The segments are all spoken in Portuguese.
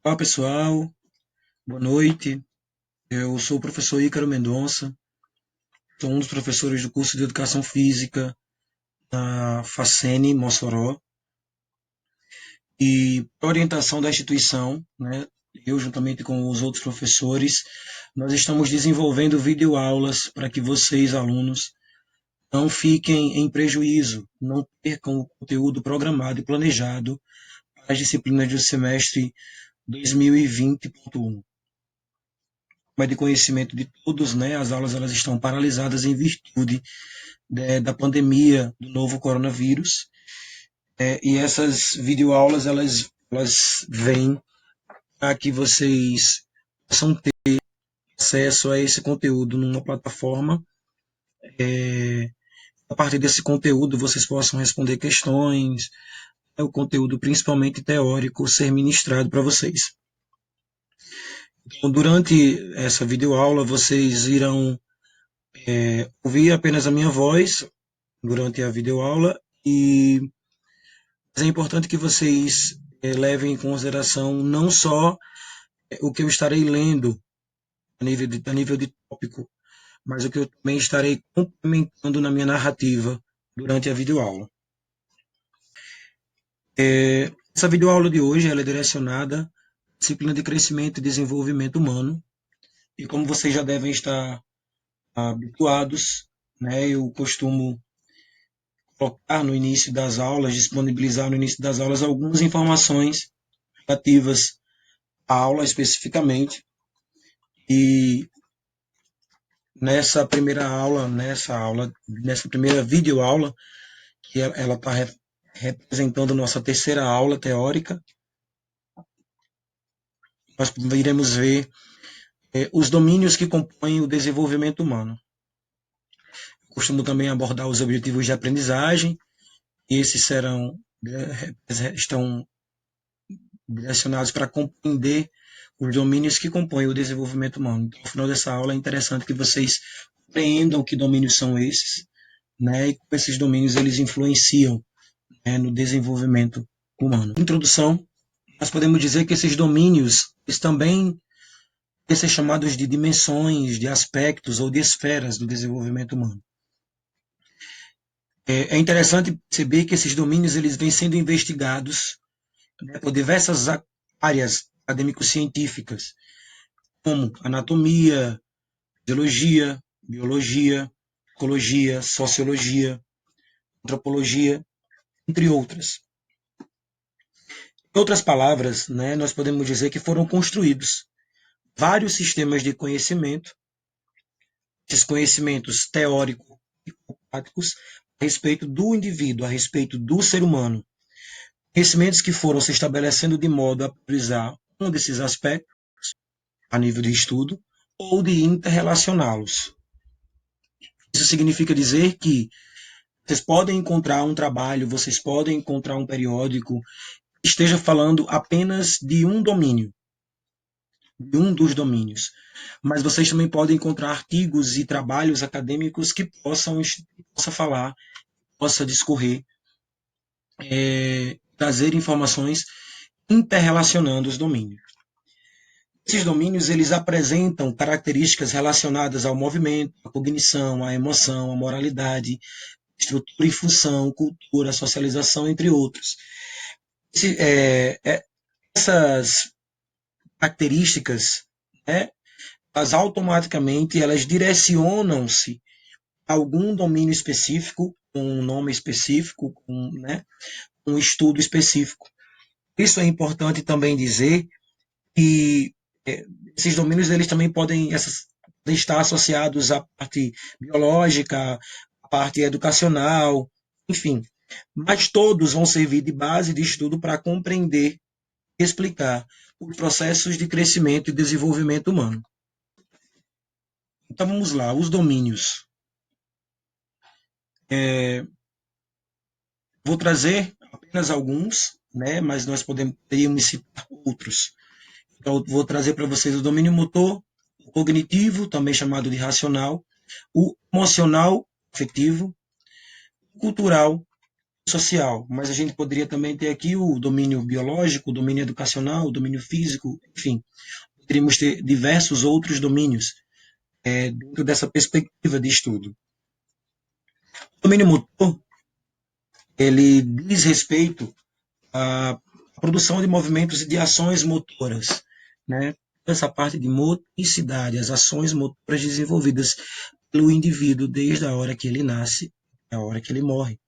Olá pessoal, boa noite. Eu sou o professor Ícaro Mendonça, sou um dos professores do curso de Educação Física na Facene, Mossoró, e por orientação da instituição, né, eu juntamente com os outros professores, nós estamos desenvolvendo videoaulas para que vocês, alunos, não fiquem em prejuízo, não percam o conteúdo programado e planejado para as disciplinas do semestre 2020.1. Como é de conhecimento de todos, né, as aulas elas estão paralisadas em virtude da pandemia do novo coronavírus, e essas videoaulas elas vêm para que vocês possam ter acesso a esse conteúdo numa plataforma. A partir desse conteúdo vocês possam responder questões, o conteúdo principalmente teórico ser ministrado para vocês. Então, durante essa videoaula vocês irão ouvir apenas a minha voz durante a videoaula, mas é importante que vocês levem em consideração não só o que eu estarei lendo a nível de tópico, mas o que eu também estarei complementando na minha narrativa durante a videoaula. Essa videoaula de hoje ela é direcionada à disciplina de crescimento e desenvolvimento humano, e como vocês já devem estar habituados, né, eu costumo colocar no início das aulas, disponibilizar no início das aulas algumas informações relativas à aula especificamente. E nessa primeira videoaula, que ela está representando nossa terceira aula teórica, nós iremos ver os domínios que compõem o desenvolvimento humano. Eu costumo também abordar os objetivos de aprendizagem, e esses estão direcionados para compreender os domínios que compõem o desenvolvimento humano. Então, no final dessa aula, é interessante que vocês compreendam que domínios são esses, né, e como esses domínios eles influenciam, né, no desenvolvimento humano. Introdução, nós podemos dizer que esses domínios eles também podem ser chamados de dimensões, de aspectos ou de esferas do desenvolvimento humano. É interessante perceber que esses domínios eles vêm sendo investigados, né, por diversas áreas acadêmico-científicas, como anatomia, fisiologia, biologia, ecologia, sociologia, antropologia, entre outras. Em outras palavras, né, nós podemos dizer que foram construídos vários sistemas de conhecimento, esses conhecimentos teóricos e práticos, a respeito do indivíduo, a respeito do ser humano. Conhecimentos que foram se estabelecendo de modo a priorizar um desses aspectos a nível de estudo ou de interrelacioná-los. Isso significa dizer que vocês podem encontrar um trabalho, vocês podem encontrar um periódico que esteja falando apenas de um domínio, de um dos domínios. Mas vocês também podem encontrar artigos e trabalhos acadêmicos que possa falar, possa discorrer, trazer informações interrelacionando os domínios. Esses domínios eles apresentam características relacionadas ao movimento, à cognição, à emoção, à moralidade, estrutura e função, cultura, socialização, entre outros. Essas características, né, elas direcionam-se a algum domínio específico, com um nome específico, com, né, um estudo específico. Isso é importante também dizer que esses domínios eles também podem estar associados à parte biológica, à parte educacional, enfim. Mas todos vão servir de base de estudo para compreender e explicar os processos de crescimento e desenvolvimento humano. Então vamos lá, os domínios. Vou trazer apenas alguns, né, mas nós poderíamos citar outros. Então, eu vou trazer para vocês o domínio motor, o cognitivo, também chamado de racional, o emocional, afetivo, o cultural, social, mas a gente poderia também ter aqui o domínio biológico, o domínio educacional, o domínio físico, enfim, poderíamos ter diversos outros domínios dentro dessa perspectiva de estudo. O domínio motor, ele diz respeito à produção de movimentos e de ações motoras, né? Essa parte de motricidade, as ações motoras desenvolvidas pelo indivíduo desde a hora que ele nasce até a hora que ele morre.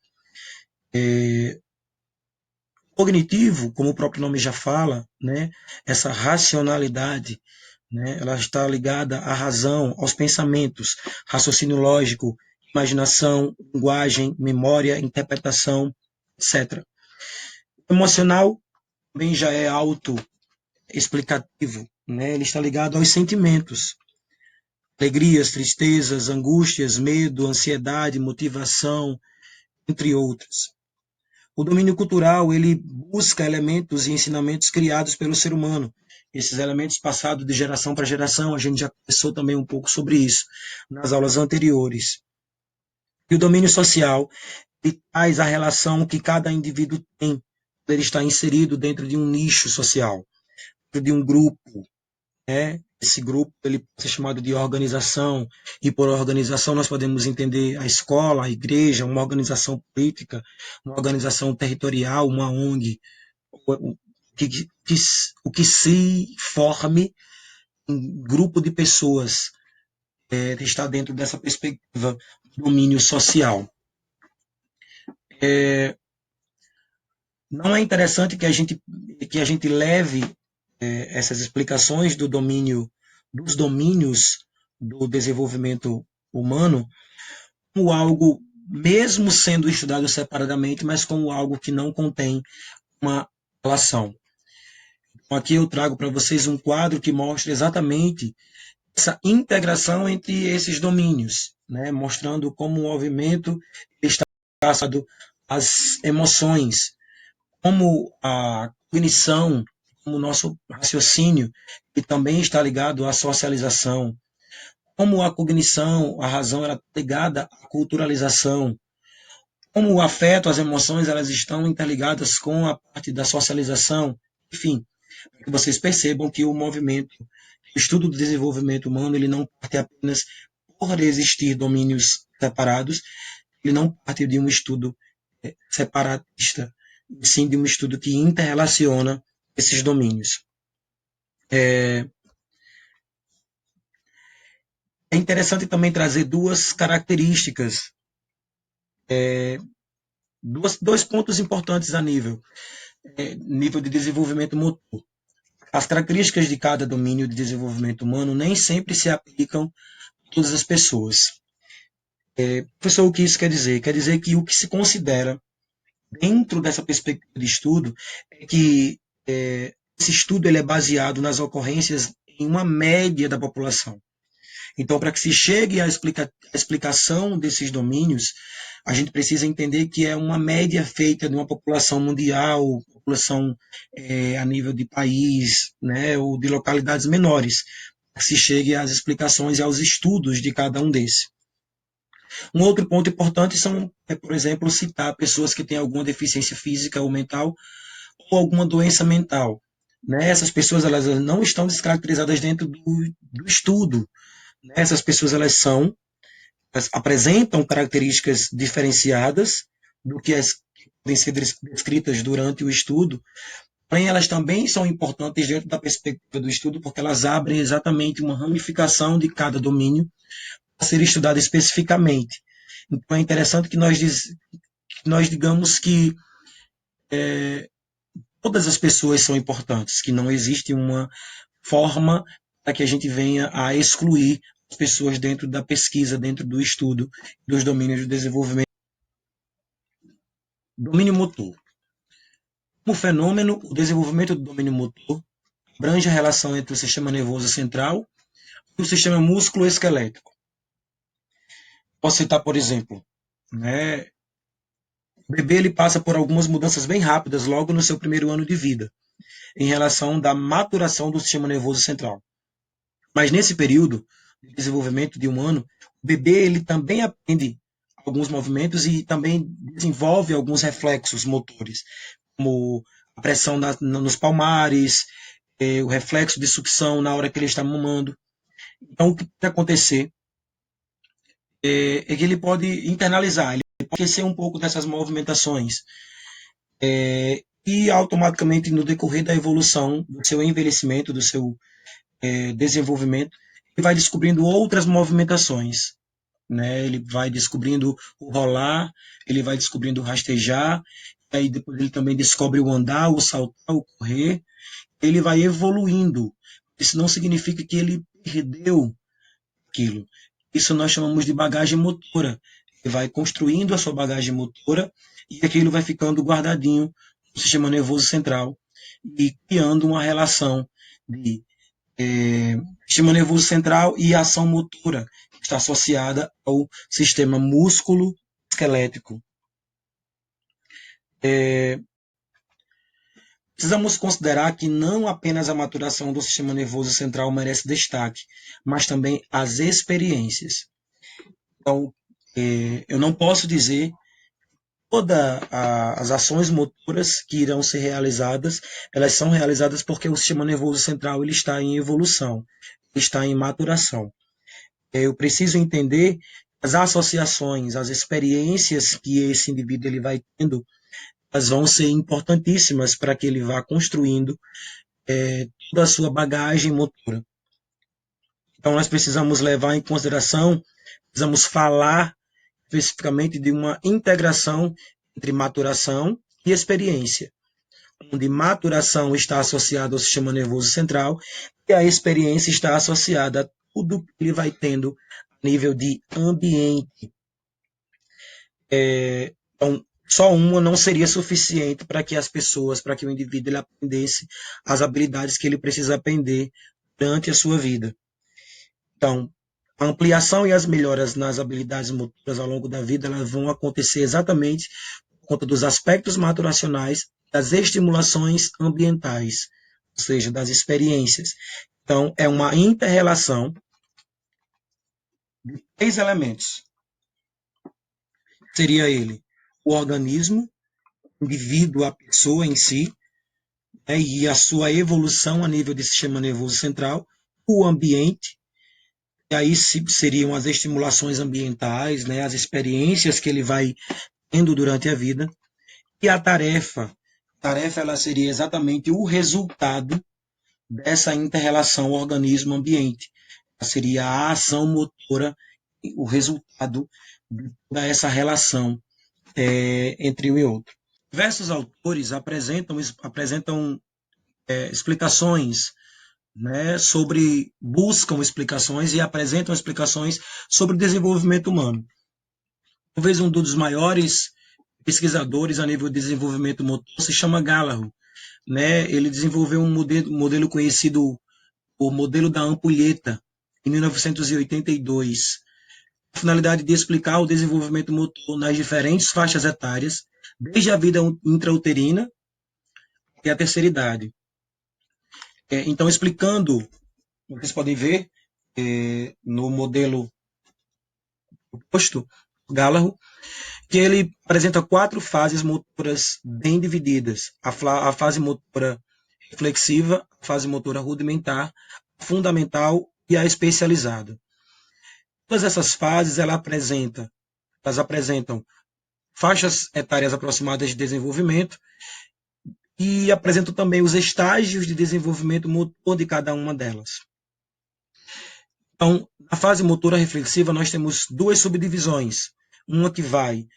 Cognitivo, como o próprio nome já fala, né? Essa racionalidade, né? Ela está ligada à razão, aos pensamentos, raciocínio lógico, imaginação, linguagem, memória, interpretação, etc. O emocional também já é autoexplicativo, né? Ele está ligado aos sentimentos, alegrias, tristezas, angústias, medo, ansiedade, motivação, entre outros. O domínio cultural, ele busca elementos e ensinamentos criados pelo ser humano. Esses elementos passados de geração para geração, a gente já conversou também um pouco sobre isso nas aulas anteriores. E o domínio social, ele traz a relação que cada indivíduo tem, ele está inserido dentro de um nicho social, dentro de um grupo, né? Esse grupo ele pode ser chamado de organização, e por organização nós podemos entender a escola, a igreja, uma organização política, uma organização territorial, uma ONG, que, que, o que se forme um grupo de pessoas que está dentro dessa perspectiva do domínio social. Não é interessante que a gente leve essas explicações do domínio, dos domínios do desenvolvimento humano como algo, mesmo sendo estudado separadamente, mas como algo que não contém uma relação. Então, aqui eu trago para vocês um quadro que mostra exatamente essa integração entre esses domínios, né? Mostrando como o movimento está associado às emoções, como a cognição, como o nosso raciocínio, que também está ligado à socialização, como a cognição, a razão, ela está ligada à culturalização, como o afeto, as emoções, elas estão interligadas com a parte da socialização, enfim, para que vocês percebam que o movimento, o estudo do desenvolvimento humano, ele não parte apenas por existir domínios separados, ele não parte de um estudo separatista, sim de um estudo que interrelaciona esses domínios. É interessante também trazer duas características, dois pontos importantes a nível de desenvolvimento motor. As características de cada domínio de desenvolvimento humano nem sempre se aplicam a todas as pessoas. Professor, o que isso quer dizer? Quer dizer que o que se considera dentro dessa perspectiva de estudo é que esse estudo ele é baseado nas ocorrências em uma média da população. Então, para que se chegue à explicação desses domínios, a gente precisa entender que é uma média feita de uma população mundial, população a nível de país, né, ou de localidades menores, para que se chegue às explicações e aos estudos de cada um desses. Um outro ponto importante por exemplo, citar pessoas que têm alguma deficiência física ou mental ou alguma doença mental. Né? Essas pessoas elas não estão descaracterizadas dentro do estudo. Né? Essas pessoas elas apresentam características diferenciadas do que as que podem ser descritas durante o estudo, porém elas também são importantes dentro da perspectiva do estudo porque elas abrem exatamente uma ramificação de cada domínio a ser estudado especificamente. Então é interessante que nós digamos que todas as pessoas são importantes, que não existe uma forma para que a gente venha a excluir as pessoas dentro da pesquisa, dentro do estudo dos domínios do desenvolvimento. Domínio motor. Como fenômeno, o desenvolvimento do domínio motor abrange a relação entre o sistema nervoso central e o sistema músculo-esquelético. Posso citar, por exemplo, né, o bebê ele passa por algumas mudanças bem rápidas logo no seu primeiro ano de vida, em relação da maturação do sistema nervoso central. Mas nesse período de desenvolvimento de um ano, o bebê ele também aprende alguns movimentos e também desenvolve alguns reflexos motores, como a pressão nos palmares, o reflexo de sucção na hora que ele está mamando. Então, o que pode acontecer é que ele pode internalizar, ele pode esquecer um pouco dessas movimentações. E automaticamente, no decorrer da evolução, do seu envelhecimento, do seu desenvolvimento, ele vai descobrindo outras movimentações. Né? Ele vai descobrindo o rolar, ele vai descobrindo o rastejar, aí depois ele também descobre o andar, o saltar, o correr. Ele vai evoluindo. Isso não significa que ele perdeu aquilo. Isso nós chamamos de bagagem motora. Ele vai construindo a sua bagagem motora e aquilo vai ficando guardadinho no sistema nervoso central e criando uma relação de sistema nervoso central e ação motora, que está associada ao sistema músculo-esquelético. Precisamos considerar que não apenas a maturação do sistema nervoso central merece destaque, mas também as experiências. Então, eu não posso dizer todas as ações motoras que irão ser realizadas, elas são realizadas porque o sistema nervoso central ele está em evolução, está em maturação. Eu preciso entender as associações, as experiências que esse indivíduo ele vai tendo, elas vão ser importantíssimas para que ele vá construindo toda a sua bagagem motora. Então, nós precisamos levar em consideração, precisamos falar especificamente de uma integração entre maturação e experiência, onde maturação está associada ao sistema nervoso central e a experiência está associada a tudo que ele vai tendo a nível de ambiente. Então, só uma não seria suficiente para que as pessoas, para que o indivíduo ele aprendesse as habilidades que ele precisa aprender durante a sua vida. Então, a ampliação e as melhoras nas habilidades motoras ao longo da vida elas vão acontecer exatamente por conta dos aspectos maturacionais, das estimulações ambientais, ou seja, das experiências. Então, é uma inter-relação de 3 elementos. Seria ele o organismo, o indivíduo, a pessoa em si, e a sua evolução a nível de sistema nervoso central, o ambiente, e aí seriam as estimulações ambientais, né, as experiências que ele vai tendo durante a vida, e a tarefa. A tarefa ela seria exatamente o resultado dessa inter-relação organismo-ambiente. Seria a ação motora, o resultado de toda essa relação entre um e outro. Diversos autores apresentam explicações, né, buscam explicações e apresentam explicações sobre o desenvolvimento humano. Talvez um dos maiores pesquisadores a nível de desenvolvimento motor se chama Gallagher, né? Ele desenvolveu um modelo conhecido por modelo da ampulheta em 1982. A finalidade de explicar o desenvolvimento motor nas diferentes faixas etárias, desde a vida intrauterina até a terceira idade. Então, explicando, vocês podem ver no modelo proposto, Gallagher, que ele apresenta 4 fases motoras bem divididas. A fase motora reflexiva, a fase motora rudimentar, a fundamental e a especializada. Todas essas fases elas apresentam faixas etárias aproximadas de desenvolvimento e apresentam também os estágios de desenvolvimento motor de cada uma delas. Então, na fase motora reflexiva, nós temos 2 subdivisões. Uma que vai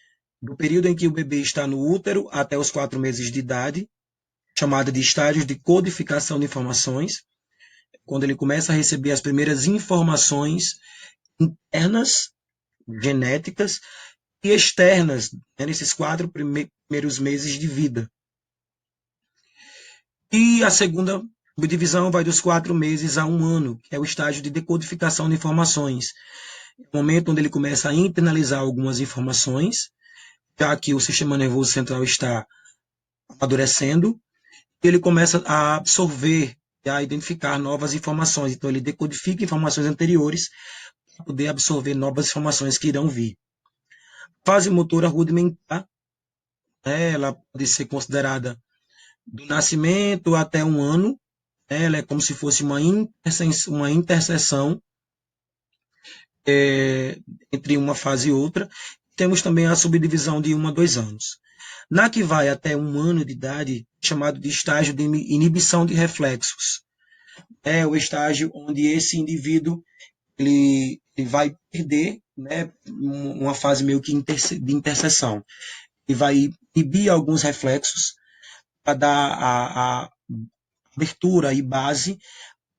do período em que o bebê está no útero até os 4 meses de idade, chamada de estágios de codificação de informações, quando ele começa a receber as primeiras informações internas, genéticas, e externas, né, nesses 4 primeiros meses de vida. E a segunda subdivisão vai dos 4 meses a 1 ano, que é o estágio de decodificação de informações. É o momento onde ele começa a internalizar algumas informações, já que o sistema nervoso central está amadurecendo, e ele começa a absorver e a identificar novas informações. Então, ele decodifica informações anteriores para poder absorver novas informações que irão vir. Fase motora rudimentar, né, ela pode ser considerada do nascimento até 1 ano. Ela é como se fosse uma interseção é, entre uma fase e outra. Temos também a subdivisão de 1 a 2 anos. Na que vai até 1 ano de idade, chamado de estágio de inibição de reflexos. É o estágio onde esse indivíduo ele vai perder, né, uma fase meio que de interseção. Ele vai inibir alguns reflexos para dar a abertura e base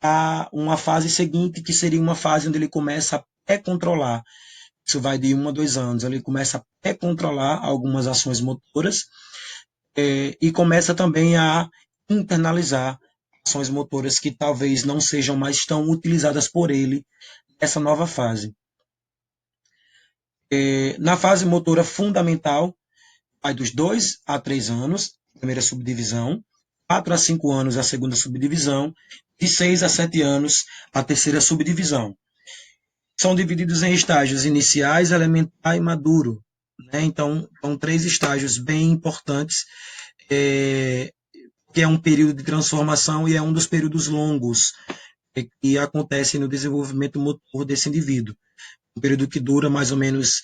a uma fase seguinte, que seria uma fase onde ele começa a pré-controlar. Isso vai de 1 a 2 anos. Ele começa a pré-controlar algumas ações motoras e começa também a internalizar ações motoras que talvez não sejam mais tão utilizadas por ele nessa nova fase. Na fase motora fundamental, vai dos 2 a 3 anos, a primeira subdivisão, 4 a 5 anos, a segunda subdivisão, de 6 a 7 anos, a terceira subdivisão. São divididos em estágios iniciais, elementar e maduro. Né? Então, são 3 estágios bem importantes, que é um período de transformação e é um dos períodos longos que acontece no desenvolvimento motor desse indivíduo. Um período que dura mais ou menos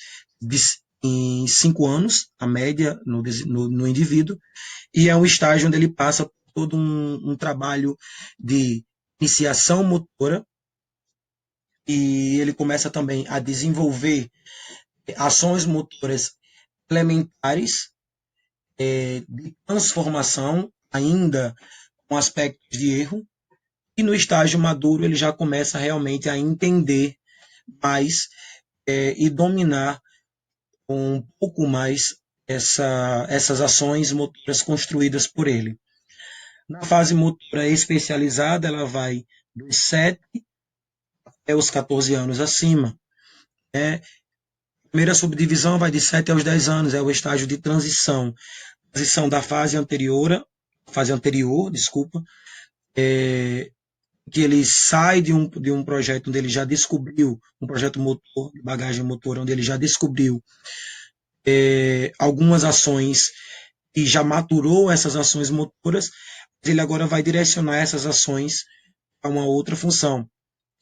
em 5 anos, a média no indivíduo, e é um estágio onde ele passa por todo um trabalho de iniciação motora, e ele começa também a desenvolver ações motoras elementares, de transformação, ainda com aspectos de erro, e no estágio maduro ele já começa realmente a entender mais e dominar um pouco mais essas ações motoras construídas por ele. Na fase motora especializada, ela vai dos 7 até os 14 anos acima. Né? A primeira subdivisão vai de 7 aos 10 anos, é o estágio de transição. Transição da fase anterior, desculpa, que ele sai de um projeto onde ele já descobriu, um projeto motor, de bagagem motor, onde ele já descobriu algumas ações e já maturou essas ações motoras, ele agora vai direcionar essas ações a uma outra função.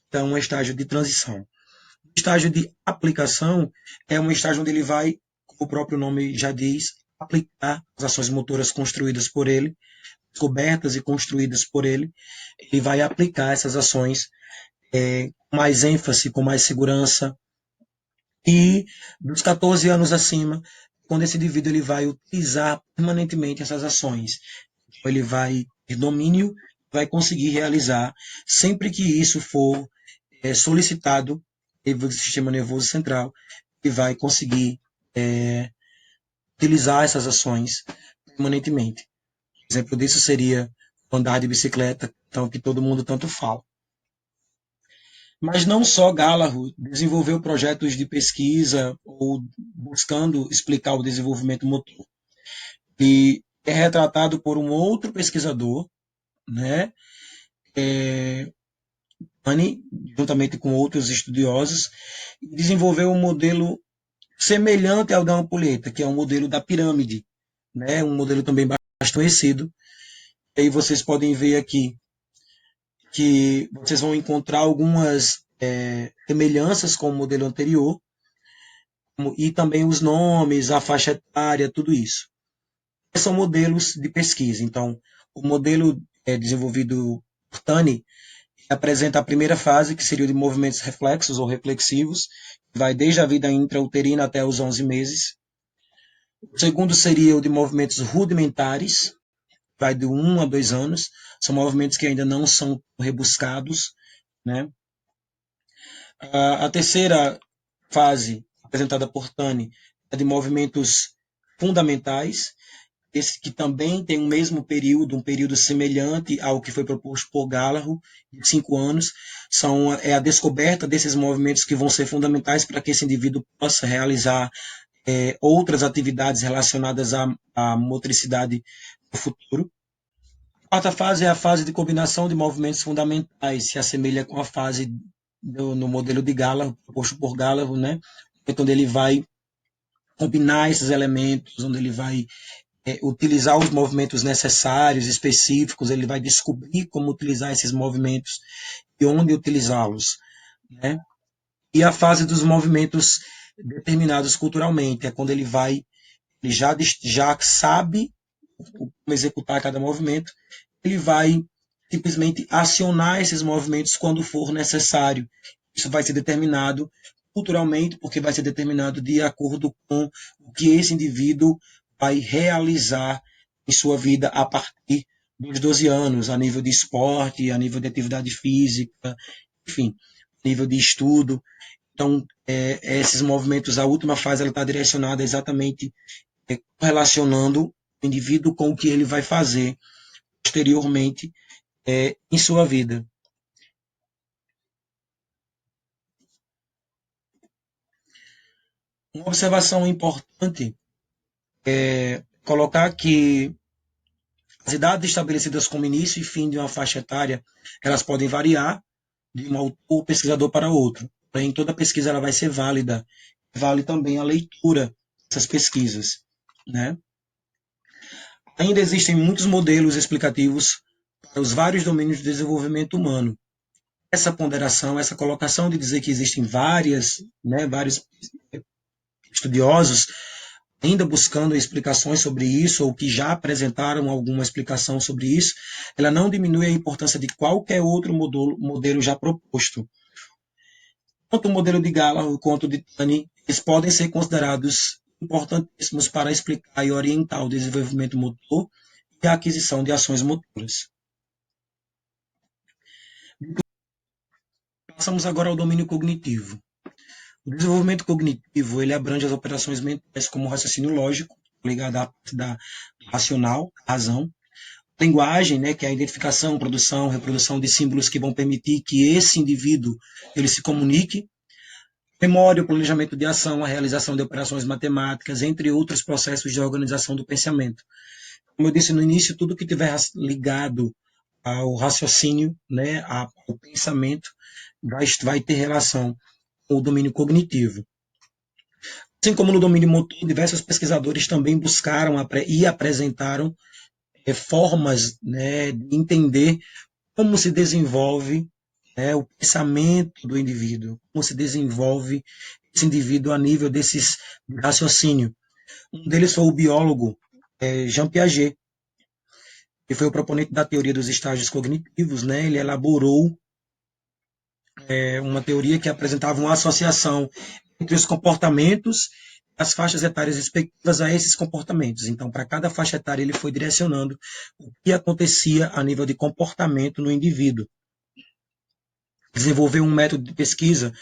Então, um estágio de transição. O estágio de aplicação é um estágio onde ele vai, como o próprio nome já diz, aplicar as ações motoras construídas por ele, descobertas e construídas por ele. Ele vai aplicar essas ações com mais ênfase, com mais segurança. E dos 14 anos acima, quando esse indivíduo ele vai utilizar permanentemente essas ações, ele vai ter domínio, vai conseguir realizar sempre que isso for solicitado pelo sistema nervoso central, e vai conseguir utilizar essas ações permanentemente. Exemplo disso seria andar de bicicleta, então que todo mundo tanto fala. Mas não só Gallagher desenvolveu projetos de pesquisa ou buscando explicar o desenvolvimento motor. E é retratado por um outro pesquisador, né, juntamente com outros estudiosos, e desenvolveu um modelo semelhante ao da ampulheta, que é um modelo da pirâmide, né, um modelo também bastante conhecido. E aí vocês podem ver aqui que vocês vão encontrar algumas semelhanças com o modelo anterior, e também os nomes, a faixa etária, tudo isso. São modelos de pesquisa. Então, o modelo desenvolvido por Tani apresenta a primeira fase, que seria o de movimentos reflexos ou reflexivos, que vai desde a vida intrauterina até os 11 meses. O segundo seria o de movimentos rudimentares, vai de 1 a 2 anos. São movimentos que ainda não são rebuscados, né? A terceira fase, apresentada por Tani, é de movimentos fundamentais, esse que também tem o mesmo período, um período semelhante ao que foi proposto por Gallagher, de 5 anos. É a descoberta desses movimentos que vão ser fundamentais para que esse indivíduo possa realizar outras atividades relacionadas à motricidade no futuro. A quarta fase é a fase de combinação de movimentos fundamentais, se assemelha com a fase no modelo de Gallagher, proposto por Gallagher, né? Onde ele vai combinar esses elementos, onde ele vai utilizar os movimentos necessários, específicos, ele vai descobrir como utilizar esses movimentos e onde utilizá-los, né? E a fase dos movimentos determinados culturalmente, é quando ele já sabe como executar cada movimento, ele vai simplesmente acionar esses movimentos quando for necessário. Isso vai ser determinado culturalmente, porque vai ser determinado de acordo com o que esse indivíduo vai realizar em sua vida a partir dos 12 anos, a nível de esporte, a nível de atividade física, enfim, a nível de estudo. Então, esses movimentos, a última fase, ela está direcionada exatamente relacionando o indivíduo com o que ele vai fazer posteriormente em sua vida. Uma observação importante é colocar que as idades estabelecidas como início e fim de uma faixa etária, elas podem variar de um autor pesquisador para outro. Porém, toda pesquisa ela vai ser válida. Vale também a leitura dessas pesquisas, né? Ainda existem muitos modelos explicativos para os vários domínios do desenvolvimento humano. Essa ponderação, essa colocação de dizer que existem vários estudiosos ainda buscando explicações sobre isso, ou que já apresentaram alguma explicação sobre isso, ela não diminui a importância de qualquer outro modelo já proposto. Tanto o modelo de Gallagher quanto o de Tani, eles podem ser considerados importantíssimos para explicar e orientar o desenvolvimento motor e a aquisição de ações motoras. Passamos agora ao domínio cognitivo. O desenvolvimento cognitivo ele abrange as operações mentais como o raciocínio lógico, ligado à parte da racional, razão, linguagem, né, que é a identificação, produção, reprodução de símbolos que vão permitir que esse indivíduo ele se comunique, memória, o planejamento de ação, a realização de operações matemáticas, entre outros processos de organização do pensamento. Como eu disse no início, tudo que tiver ligado ao raciocínio, né, ao pensamento, vai ter relação com o domínio cognitivo. Assim como no domínio motor, diversos pesquisadores também buscaram e apresentaram formas, né, de entender como se desenvolve, né, o pensamento do indivíduo, como se desenvolve esse indivíduo a nível desses de raciocínio. Um deles foi o biólogo Jean Piaget, que foi o proponente da teoria dos estágios cognitivos, né? Ele elaborou uma teoria que apresentava uma associação entre os comportamentos e as faixas etárias respectivas a esses comportamentos. Então, para cada faixa etária, ele foi direcionando o que acontecia a nível de comportamento no indivíduo. Desenvolveu um método de pesquisa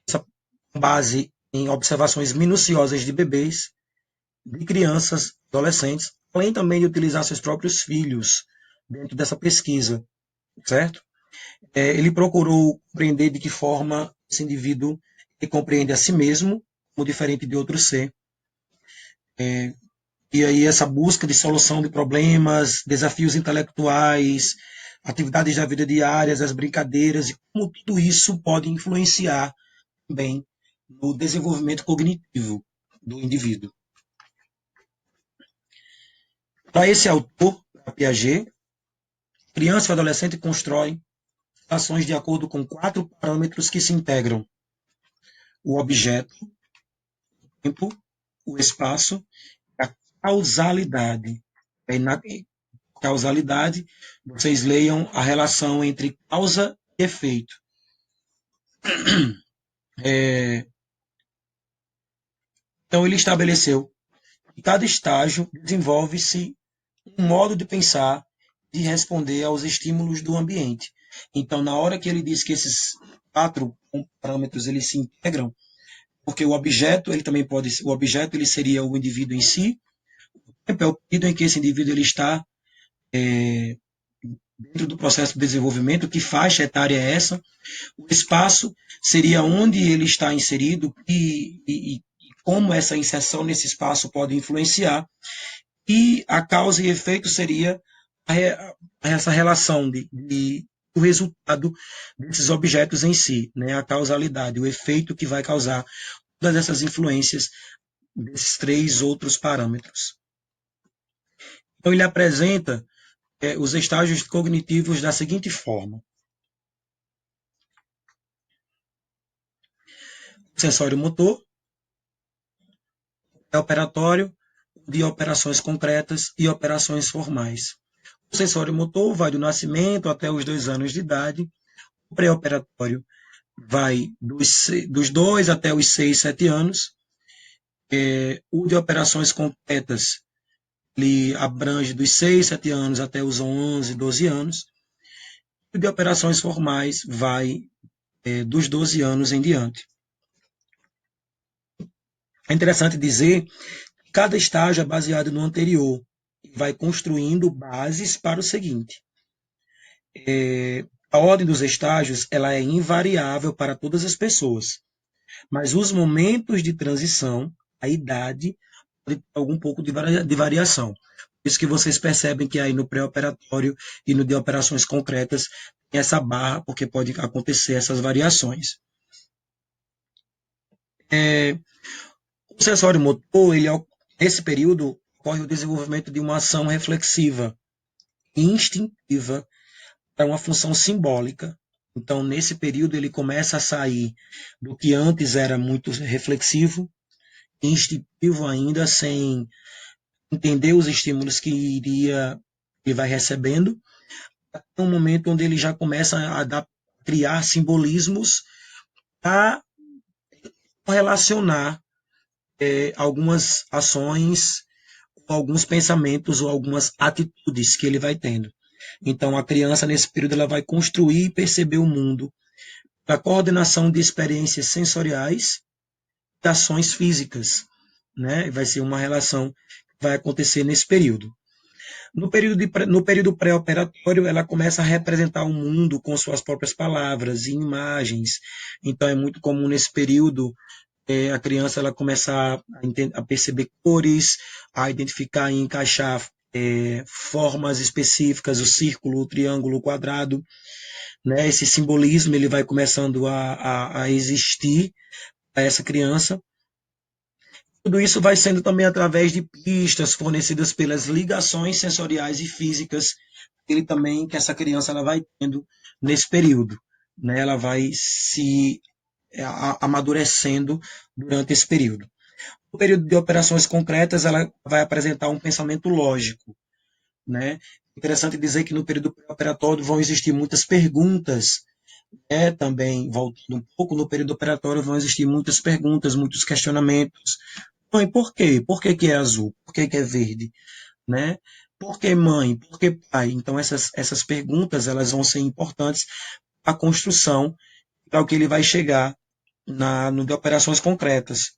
com base em observações minuciosas de bebês, de crianças, adolescentes, além também de utilizar seus próprios filhos dentro dessa pesquisa, certo? Ele procurou compreender de que forma esse indivíduo compreende a si mesmo como diferente de outro ser. E aí essa busca de solução de problemas, desafios intelectuais, atividades da vida diária, as brincadeiras, e como tudo isso pode influenciar também no desenvolvimento cognitivo do indivíduo. Para esse autor, para Piaget, criança e adolescente constroem ações de acordo com 4 parâmetros que se integram: o objeto, o tempo, o espaço e a causalidade. Na causalidade, vocês leiam a relação entre causa e efeito. Então, ele estabeleceu que cada estágio desenvolve-se um modo de pensar, de responder aos estímulos do ambiente. Então, na hora que ele diz que esses 4 parâmetros eles se integram, porque o objeto ele também pode, o objeto ele seria o indivíduo em si, o tempo é o período em que esse indivíduo ele está dentro do processo de desenvolvimento, que faixa etária é essa, o espaço seria onde ele está inserido e como essa inserção nesse espaço pode influenciar, e a causa e efeito seria essa relação do resultado desses objetos em si, né? A causalidade, o efeito que vai causar todas essas influências desses três outros parâmetros. Então, ele apresenta os estágios cognitivos da seguinte forma: sensório motor, operatório, de operações concretas e operações formais. O sensório motor vai do nascimento até os 2 anos de idade, o pré-operatório vai dos 2 até os 6, 7 anos, o de operações concretas ele abrange dos 6, 7 anos até os 11, 12 anos, e o de operações formais vai dos 12 anos em diante. É interessante dizer que cada estágio é baseado no anterior e vai construindo bases para o seguinte. A ordem dos estágios ela é invariável para todas as pessoas, mas os momentos de transição, a idade, pode ter algum pouco de variação. Por isso que vocês percebem que aí no pré-operatório e no de operações concretas tem essa barra, porque pode acontecer essas variações. O sensório motor, nesse período, ocorre o desenvolvimento de uma ação reflexiva e instintiva para uma função simbólica. Então, nesse período, ele começa a sair do que antes era muito reflexivo, instintivo ainda, sem entender os estímulos que ele vai recebendo, até um momento onde ele já começa a criar simbolismos para relacionar algumas ações, alguns pensamentos ou algumas atitudes que ele vai tendo. Então, a criança, nesse período, ela vai construir e perceber o mundo da coordenação de experiências sensoriais e ações físicas. Né? Vai ser uma relação que vai acontecer nesse período. No período pré-operatório, ela começa a representar o mundo com suas próprias palavras e imagens. Então, é muito comum nesse período a criança ela começa a perceber cores, a identificar e encaixar formas específicas, o círculo, o triângulo, o quadrado. Né? Esse simbolismo ele vai começando a existir a essa criança. Tudo isso vai sendo também através de pistas fornecidas pelas ligações sensoriais e físicas que essa criança ela vai tendo nesse período. Né? Ela vai se amadurecendo durante esse período. No período de operações concretas, ela vai apresentar um pensamento lógico. Né? Interessante dizer que no período pré-operatório vão existir muitas perguntas. Também, voltando um pouco, no período operatório vão existir muitas perguntas, muitos questionamentos. Mãe, por quê? Por que, que é azul? Por que, que é verde? Né? Por que mãe? Por que pai? Então, essas perguntas elas vão ser importantes para a construção, para o que ele vai chegar no de operações concretas.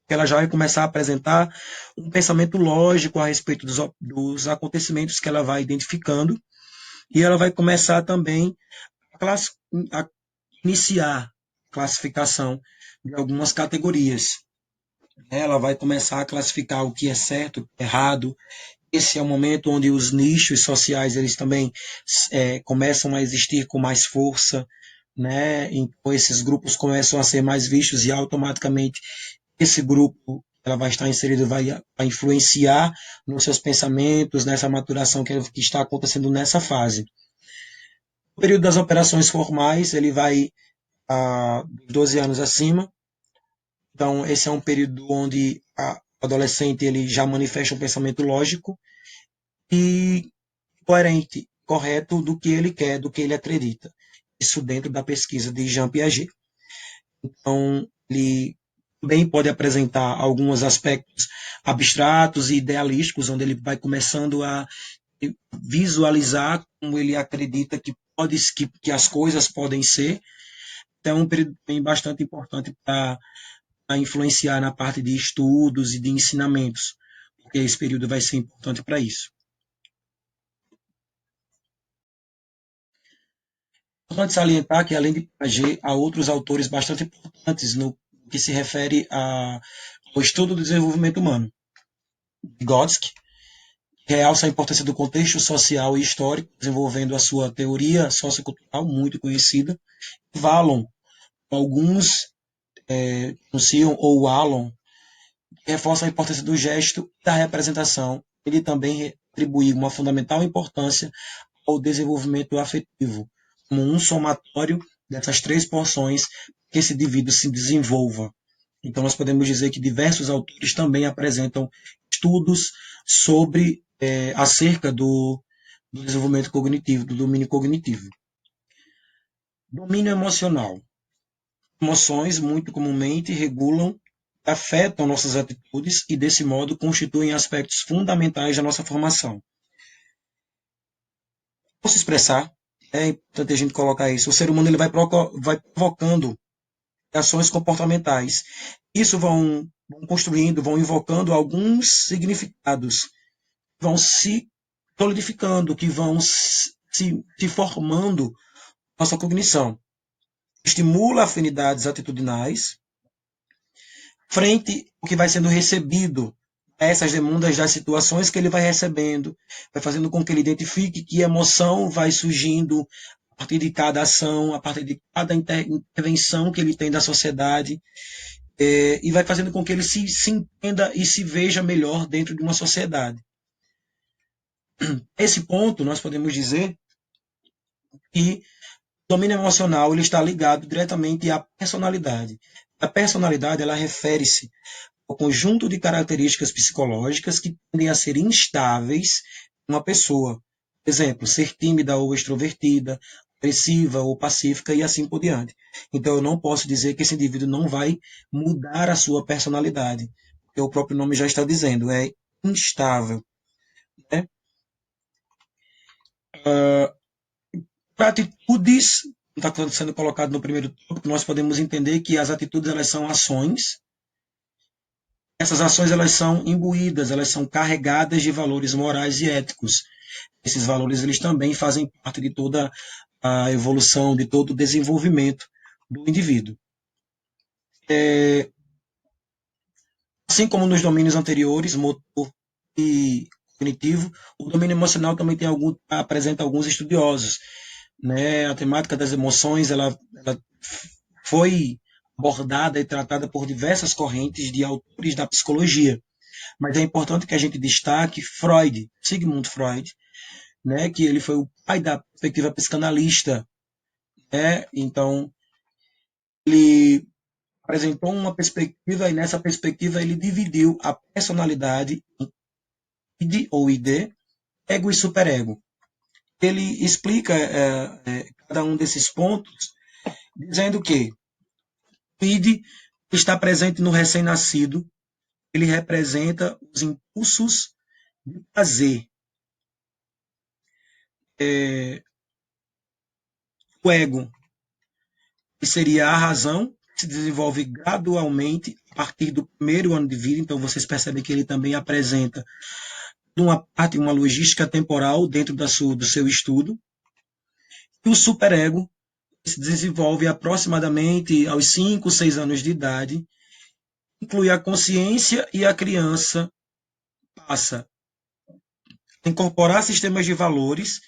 Ela já vai começar a apresentar um pensamento lógico a respeito dos acontecimentos que ela vai identificando, e ela vai começar também a iniciar a classificação de algumas categorias. Ela vai começar a classificar o que é certo, o que é errado. Esse é o momento onde os nichos sociais eles também começam a existir com mais força, né? Então esses grupos começam a ser mais vistos e automaticamente esse grupo ela vai estar inserido vai influenciar nos seus pensamentos, nessa maturação que está acontecendo nessa fase. O período das operações formais ele vai dos 12 anos acima. Então, esse é um período onde o adolescente ele já manifesta um pensamento lógico e coerente, correto do que ele quer, do que ele acredita. Isso dentro da pesquisa de Jean Piaget. Então, ele também pode apresentar alguns aspectos abstratos e idealísticos, onde ele vai começando a visualizar como ele acredita que as coisas podem ser. Então, é um período bem bastante importante para influenciar na parte de estudos e de ensinamentos, porque esse período vai ser importante para isso. É importante salientar que, além de Piaget, há outros autores bastante importantes no que se refere ao estudo do desenvolvimento humano. Vygotsky realça a importância do contexto social e histórico, desenvolvendo a sua teoria sociocultural, muito conhecida. Vallon, alguns anunciam, ou Wallon, reforça a importância do gesto e da representação. Ele também atribui uma fundamental importância ao desenvolvimento afetivo, como um somatório dessas três porções que esse indivíduo se desenvolva. Então, nós podemos dizer que diversos autores também apresentam estudos sobre acerca do desenvolvimento cognitivo, do domínio cognitivo. Domínio emocional. Emoções, muito comumente, regulam, afetam nossas atitudes e, desse modo, constituem aspectos fundamentais da nossa formação. Ao se expressar, é importante a gente colocar isso. O ser humano ele vai provocando ações comportamentais. Isso vão construindo, vão invocando alguns significados, vão se solidificando, que vão se formando nossa cognição. Estimula afinidades atitudinais frente ao que vai sendo recebido a essas demandas das situações que ele vai recebendo, vai fazendo com que ele identifique que emoção vai surgindo a partir de cada ação, a partir de cada intervenção que ele tem da sociedade, e vai fazendo com que ele se entenda e se veja melhor dentro de uma sociedade. Esse ponto, nós podemos dizer que o domínio emocional ele está ligado diretamente à personalidade. A personalidade ela refere-se ao conjunto de características psicológicas que tendem a ser instáveis em uma pessoa. Por exemplo, ser tímida ou extrovertida, agressiva ou pacífica e assim por diante. Então, eu não posso dizer que esse indivíduo não vai mudar a sua personalidade, porque o próprio nome já está dizendo, é instável. Né? Para atitudes, está sendo colocado no primeiro tópico, nós podemos entender que as atitudes elas são ações. Essas ações elas são imbuídas, elas são carregadas de valores morais e éticos. Esses valores eles também fazem parte de toda a evolução, de todo o desenvolvimento do indivíduo. Assim como nos domínios anteriores, motor e cognitivo, o domínio emocional também apresenta alguns estudiosos. Né? A temática das emoções ela foi abordada e tratada por diversas correntes de autores da psicologia. Mas é importante que a gente destaque Freud, Sigmund Freud, né, que ele foi o pai da perspectiva psicanalista. Né? Então, ele apresentou uma perspectiva e nessa perspectiva ele dividiu a personalidade em id ou id, ego e superego. Ele explica cada um desses pontos dizendo que o id está presente no recém-nascido, ele representa os impulsos de prazer. O ego que seria a razão, que se desenvolve gradualmente a partir do primeiro ano de vida, então vocês percebem que ele também apresenta uma parte, uma logística temporal dentro do seu estudo. E o superego se desenvolve aproximadamente aos 5, 6 anos de idade, inclui a consciência e a criança passa a incorporar sistemas de valores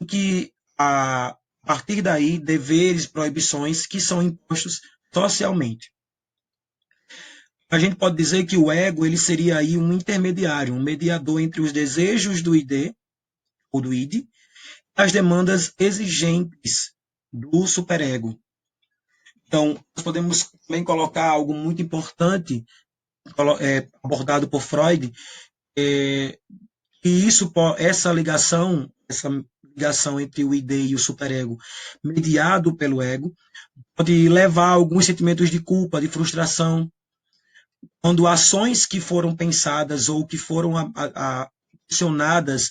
em que a partir daí deveres, proibições que são impostos socialmente. A gente pode dizer que o ego ele seria aí um intermediário, um mediador entre os desejos do id ou do id e as demandas exigentes do superego. Então, nós podemos também colocar algo muito importante abordado por Freud, que essa ligação entre o id e o superego, mediado pelo ego, pode levar a alguns sentimentos de culpa, de frustração, quando ações que foram pensadas ou que foram acionadas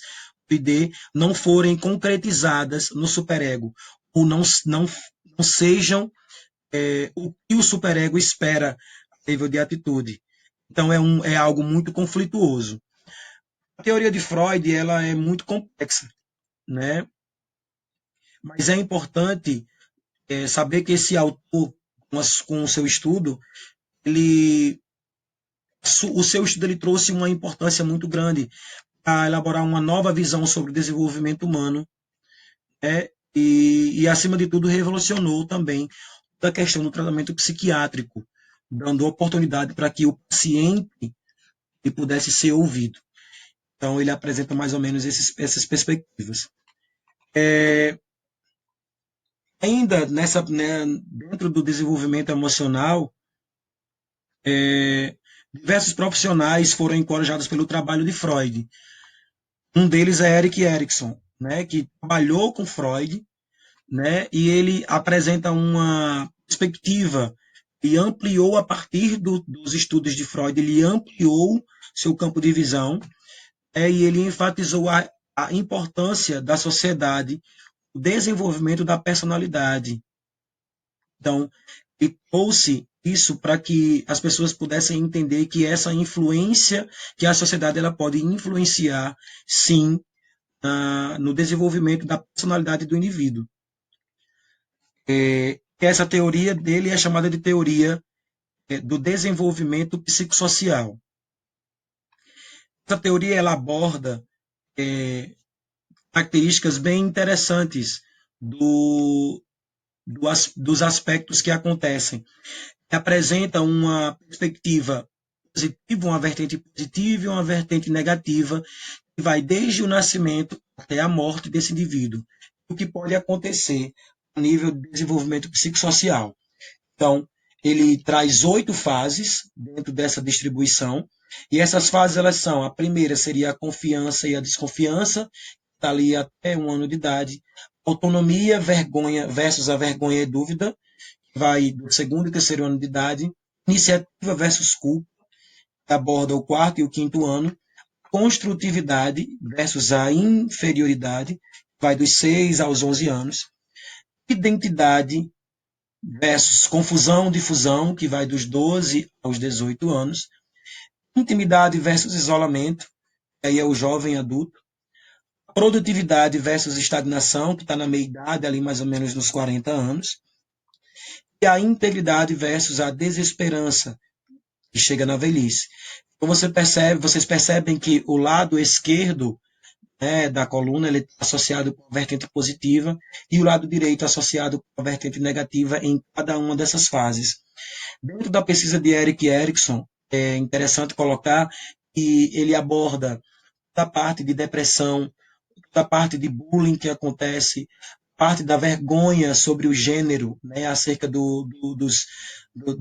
no id não forem concretizadas no superego, ou não sejam o que o superego espera a nível de atitude. Então é algo muito conflituoso. A teoria de Freud ela é muito complexa, né? Mas é importante saber que esse autor, com o seu estudo, o seu estudo ele trouxe uma importância muito grande para elaborar uma nova visão sobre o desenvolvimento humano, né? E acima de tudo, revolucionou também a questão do tratamento psiquiátrico, dando oportunidade para que o paciente ele pudesse ser ouvido. Então, ele apresenta mais ou menos essas perspectivas. Ainda né, dentro do desenvolvimento emocional, diversos profissionais foram encorajados pelo trabalho de Freud. Um deles é Erik Erikson, né, que trabalhou com Freud, né, e ele apresenta uma perspectiva e ampliou a partir dos estudos de Freud, ele ampliou seu campo de visão, e ele enfatizou a importância da sociedade, o desenvolvimento da personalidade. Então, ele trouxe isso para que as pessoas pudessem entender que essa influência, que a sociedade ela pode influenciar, sim, no desenvolvimento da personalidade do indivíduo. Essa teoria dele é chamada de teoria do desenvolvimento psicossocial. Essa teoria ela aborda características bem interessantes dos aspectos que acontecem. Apresenta uma perspectiva positiva, uma vertente positiva e uma vertente negativa, que vai desde o nascimento até a morte desse indivíduo. O que pode acontecer a nível de desenvolvimento psicossocial. Então, ele traz 8 fases dentro dessa distribuição, e essas fases elas são: a primeira seria a confiança e a desconfiança, está ali até 1 ano de idade; autonomia, vergonha versus a vergonha e dúvida, que vai do 2º e 3º ano de idade; iniciativa versus culpa, que aborda o 4º e o 5º ano; construtividade versus a inferioridade, que vai dos 6 aos 11 anos; identidade versus confusão, difusão, que vai dos 12 aos 18 anos; intimidade versus isolamento, que aí é o jovem adulto; produtividade versus estagnação, que está na meia-idade, ali mais ou menos nos 40 anos; e a integridade versus a desesperança, que chega na velhice. Então vocês percebem que o lado esquerdo, né, da coluna ele está associado com a vertente positiva e o lado direito associado com a vertente negativa em cada uma dessas fases. Dentro da pesquisa de Erik Erikson, é interessante colocar que ele aborda da parte de depressão, da parte de bullying que acontece, parte da vergonha sobre o gênero, né, acerca da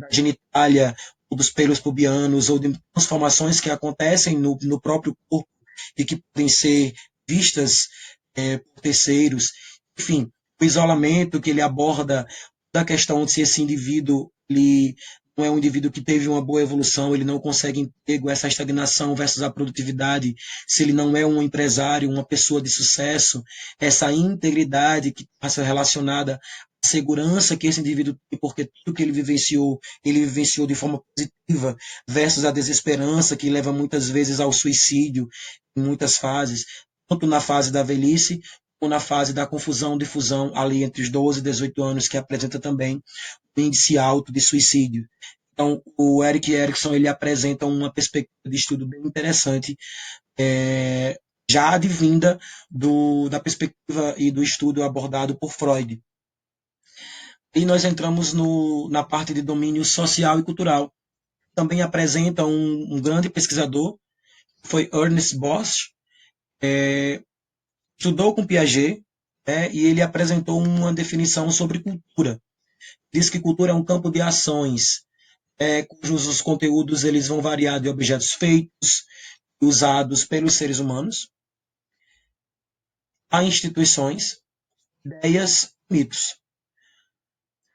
genitália, ou dos pelos pubianos, ou de transformações que acontecem no próprio corpo e que podem ser vistas por terceiros. Enfim, o isolamento que ele aborda da questão de se esse indivíduo ele não é um indivíduo que teve uma boa evolução, ele não consegue emprego, essa estagnação versus a produtividade, se ele não é um empresário, uma pessoa de sucesso, essa integridade que está relacionada à segurança que esse indivíduo tem, porque tudo que ele vivenciou de forma positiva, versus a desesperança que leva muitas vezes ao suicídio, em muitas fases, tanto na fase da velhice, como na fase da confusão, difusão, ali entre os 12 e 18 anos, que apresenta também um índice alto de suicídio. Então, o Erik Erikson ele apresenta uma perspectiva de estudo bem interessante, já advinda da perspectiva e do estudo abordado por Freud. E nós entramos na parte de domínio social e cultural. Também apresenta um grande pesquisador, foi Ernest Bosch, estudou com Piaget, e ele apresentou uma definição sobre cultura. Diz que cultura é um campo de ações, cujos os conteúdos eles vão variar de objetos feitos, usados pelos seres humanos, a instituições, ideias, mitos.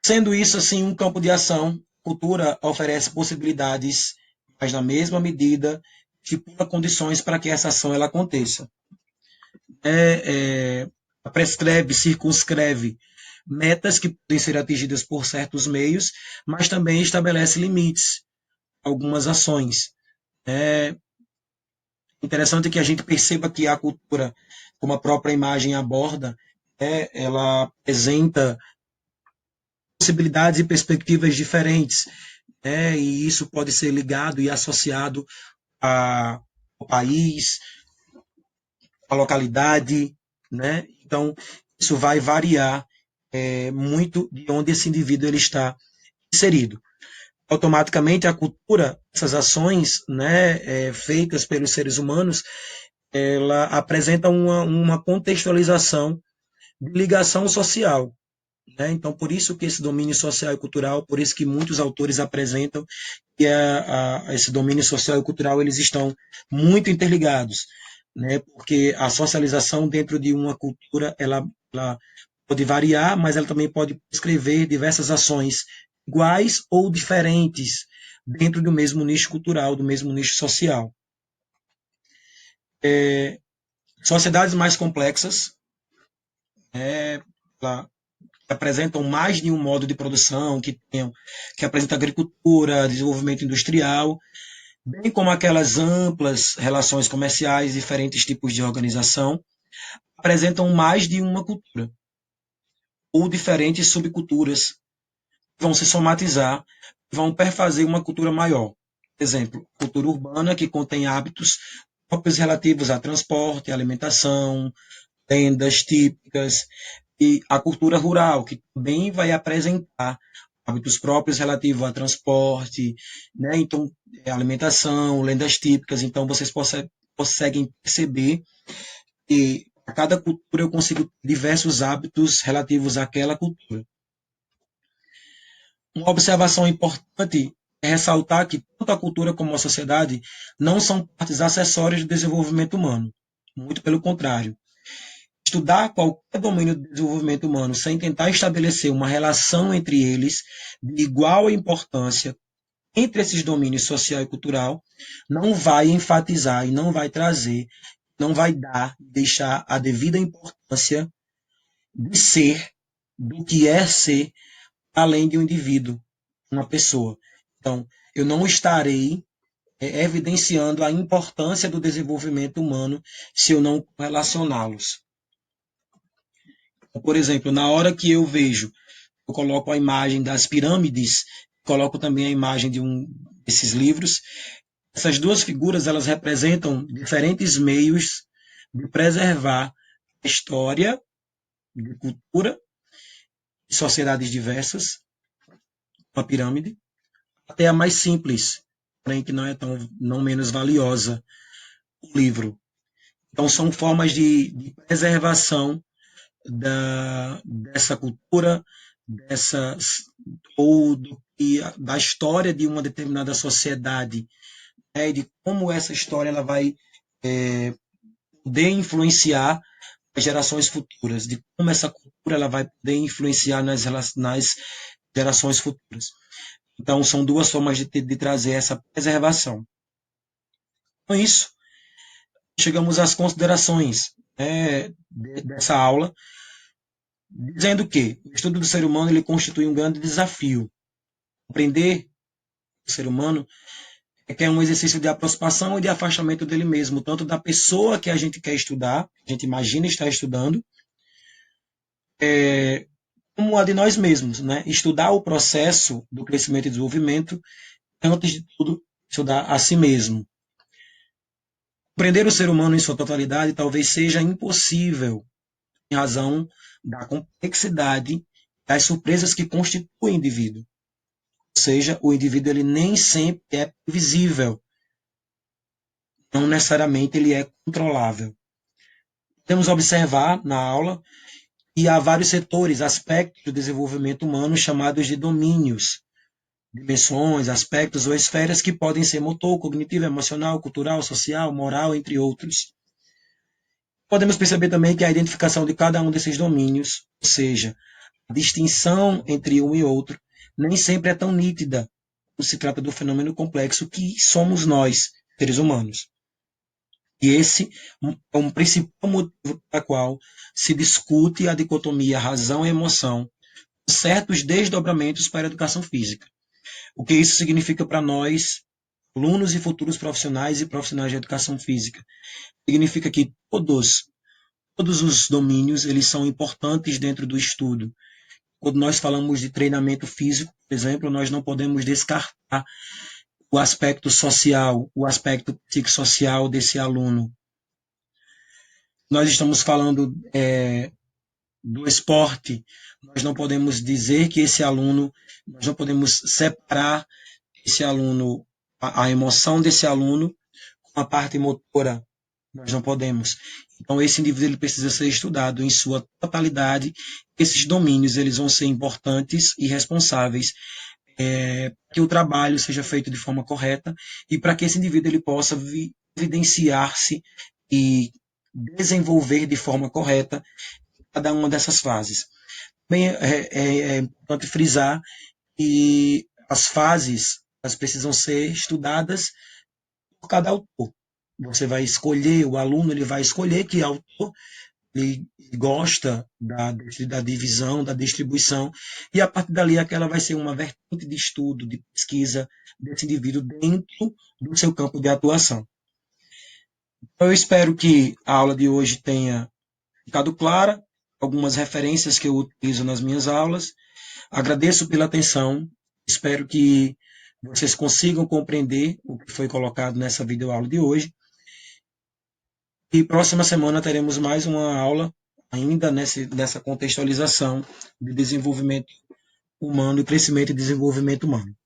Sendo isso assim um campo de ação, cultura oferece possibilidades, mas na mesma medida estipula condições para que essa ação ela aconteça. Prescreve, circunscreve metas que podem ser atingidas por certos meios, mas também estabelece limites a algumas ações. É interessante que a gente perceba que a cultura, como a própria imagem aborda, ela apresenta possibilidades e perspectivas diferentes, e isso pode ser ligado e associado ao país, à localidade, né? Então, isso vai variar muito de onde esse indivíduo ele está inserido. Automaticamente a cultura, essas ações, né, feitas pelos seres humanos, ela apresenta uma contextualização de ligação social, né? Então, por isso que esse domínio social e cultural, por isso que muitos autores apresentam que esse domínio social e cultural eles estão muito interligados, né? Porque a socialização dentro de uma cultura ela pode variar, mas ela também pode prescrever diversas ações iguais ou diferentes dentro do mesmo nicho cultural, do mesmo nicho social. Sociedades mais complexas, ela apresentam mais de um modo de produção, que apresenta agricultura, desenvolvimento industrial, bem como aquelas amplas relações comerciais, diferentes tipos de organização, apresentam mais de uma cultura, ou diferentes subculturas, que vão se somatizar, vão perfazer uma cultura maior. Exemplo, cultura urbana, que contém hábitos próprios relativos a transporte, alimentação, lendas típicas, e a cultura rural, que também vai apresentar hábitos próprios relativos a transporte, né? Então, alimentação, lendas típicas. Então, vocês conseguem perceber que a cada cultura eu consigo diversos hábitos relativos àquela cultura. Uma observação importante é ressaltar que tanto a cultura como a sociedade não são partes acessórias do desenvolvimento humano. Muito pelo contrário. Estudar qualquer domínio do desenvolvimento humano sem tentar estabelecer uma relação entre eles de igual importância entre esses domínios social e cultural não vai enfatizar e não vai trazer, não vai deixar a devida importância de ser, do que é ser, além de um indivíduo, uma pessoa. Então, eu não estarei evidenciando a importância do desenvolvimento humano se eu não relacioná-los. Por exemplo, na hora que eu vejo, eu coloco a imagem das pirâmides, coloco também a imagem de um desses livros. Essas duas figuras, elas representam diferentes meios de preservar a história de cultura de sociedades diversas, uma pirâmide, até a mais simples, porém que não é tão não menos valiosa, o livro. Então são formas de preservação dessa cultura, dessas ou da história de uma determinada sociedade, né, de como essa história ela vai poder influenciar as gerações futuras, de como essa cultura ela vai poder influenciar nas gerações futuras. Então, são duas formas de trazer essa preservação. Com isso, chegamos às considerações, dessa aula, dizendo que o estudo do ser humano ele constitui um grande desafio. Compreender o ser humano é que é um exercício de aproximação e de afastamento dele mesmo, tanto da pessoa que a gente quer estudar, a gente imagina estar estudando, como a de nós mesmos, né? Estudar o processo do crescimento e desenvolvimento, antes de tudo, estudar a si mesmo. Compreender o ser humano em sua totalidade talvez seja impossível, em razão da complexidade das surpresas que constituem o indivíduo. Ou seja, o indivíduo ele nem sempre é previsível, não necessariamente ele é controlável. Podemos observar na aula que há vários setores, aspectos do desenvolvimento humano chamados de domínios, dimensões, aspectos ou esferas que podem ser motor, cognitivo, emocional, cultural, social, moral, entre outros. Podemos perceber também que a identificação de cada um desses domínios, ou seja, a distinção entre um e outro, nem sempre é tão nítida quando se trata do fenômeno complexo que somos nós, seres humanos. E esse é um principal motivo pelo qual se discute a dicotomia razão e emoção, com certos desdobramentos para a educação física. O que isso significa para nós, alunos e futuros profissionais e profissionais de educação física? Significa que todos os domínios eles são importantes dentro do estudo. Quando nós falamos de treinamento físico, por exemplo, nós não podemos descartar o aspecto social, o aspecto psicossocial desse aluno. Nós estamos falando do esporte, nós não podemos dizer que esse aluno, nós não podemos separar esse aluno, a emoção desse aluno com a parte motora, nós não podemos. Então, esse indivíduo ele precisa ser estudado em sua totalidade. Esses domínios eles vão ser importantes e responsáveis que o trabalho seja feito de forma correta e para que esse indivíduo ele possa evidenciar-se e desenvolver de forma correta cada uma dessas fases. Também é importante frisar que as fases elas precisam ser estudadas por cada autor. Você vai escolher, o aluno ele vai escolher que autor ele gosta da divisão, da distribuição, e a partir dali aquela vai ser uma vertente de estudo, de pesquisa desse indivíduo dentro do seu campo de atuação. Então, eu espero que a aula de hoje tenha ficado clara, algumas referências que eu utilizo nas minhas aulas. Agradeço pela atenção, espero que vocês consigam compreender o que foi colocado nessa videoaula de hoje. E próxima semana teremos mais uma aula, ainda nessa contextualização de desenvolvimento humano e crescimento e desenvolvimento humano.